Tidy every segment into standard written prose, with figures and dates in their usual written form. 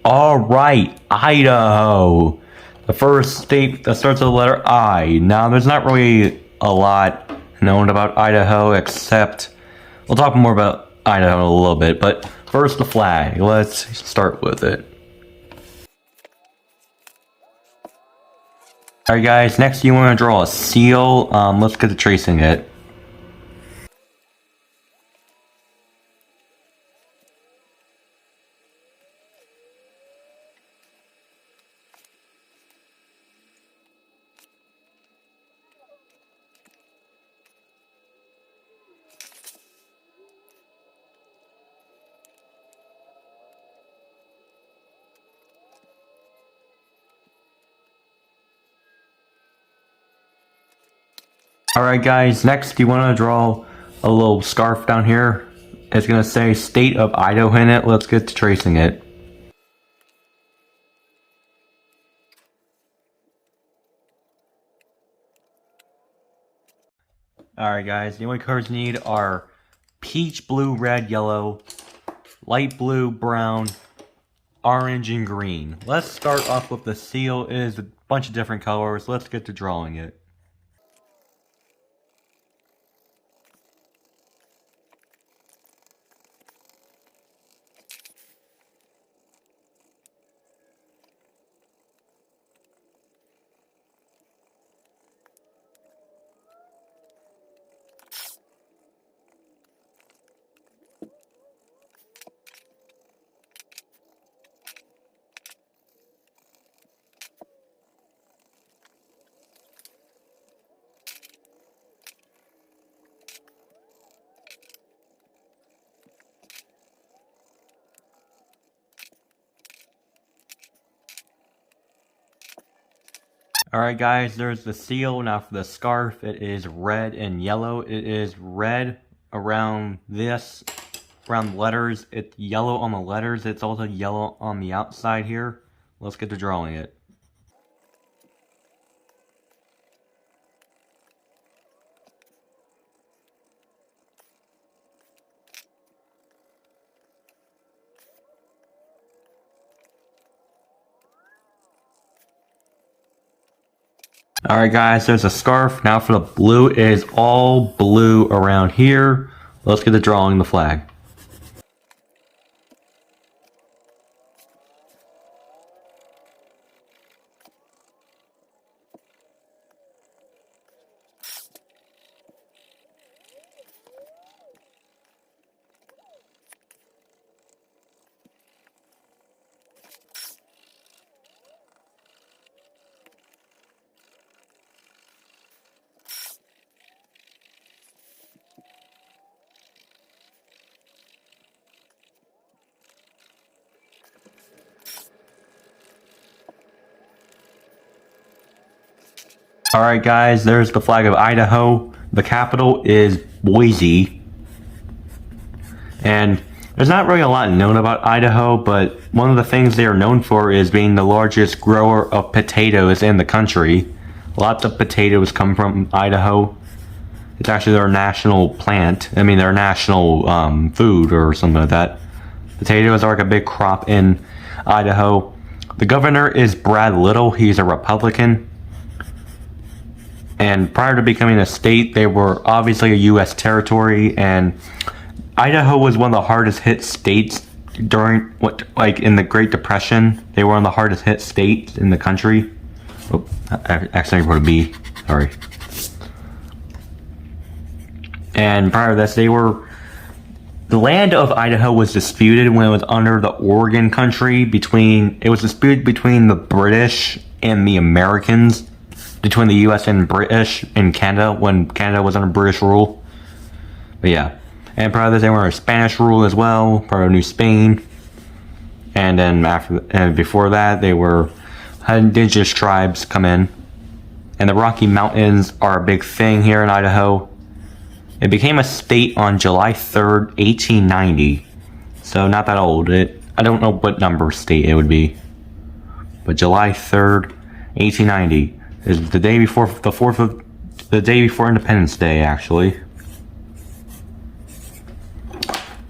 Alright, Idaho. The first state that starts with the letter I. Now, there's not really a lot known about Idaho, except we'll talk more about Idaho in a little bit, but first the flag. Let's start with it. Alright guys, next you want to draw a seal. Let's get to tracing it. Alright guys, next you want to draw a little scarf down here. It's going to say State of Idaho in it. Let's get to tracing it. Alright guys, the only colors you need are peach, blue, red, yellow, light blue, brown, orange, and green. Let's start off with the seal. It is a bunch of different colors. Let's get to drawing it. Alright guys, there's the seal. Now for the scarf, it is red and yellow. It is red around this, around the letters. It's yellow on the letters. It's also yellow on the outside here. Let's get to drawing it. Alright guys, there's a scarf. Now for the blue, it is all blue around here. Let's get to drawing the flag. Alright guys, there's the flag of Idaho. The capital is Boise. And there's not really a lot known about Idaho, but one of the things they are known for is being the largest grower of potatoes in the country. Lots of potatoes come from Idaho. It's actually their national plant. I mean, their national food or something like that. Potatoes are like a big crop in Idaho. The governor is Brad Little. He's a Republican. And prior to becoming a state, they were obviously a U.S. territory, and Idaho was one of the hardest hit states during in the Great Depression. They were one of the hardest hit states in the country. Oh, I accidentally wrote a B. Sorry. And prior to this, the land of Idaho was disputed when it was under the Oregon country. It was disputed between the British and the Americans. Between the U.S. and British and Canada, when Canada was under British rule. But yeah. And prior to this, they were under Spanish rule as well, part of New Spain. And then before that, they had indigenous tribes come in. And the Rocky Mountains are a big thing here in Idaho. It became a state on July 3rd, 1890. So not that old. I don't know what number state it would be. But July 3rd, 1890. Is the day before the day before Independence Day, actually.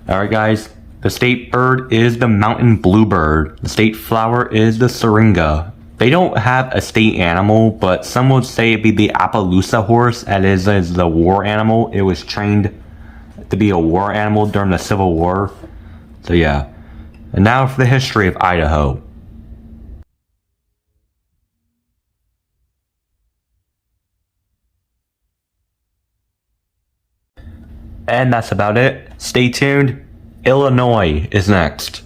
Alright guys, The state bird is the mountain bluebird. The state flower is the syringa. They don't have a state animal, but some would say it'd be the Appaloosa horse, as is the war animal. It was trained to be a war animal during the Civil War. So yeah. And now for the history of Idaho. And that's about it. Stay tuned. Illinois is next.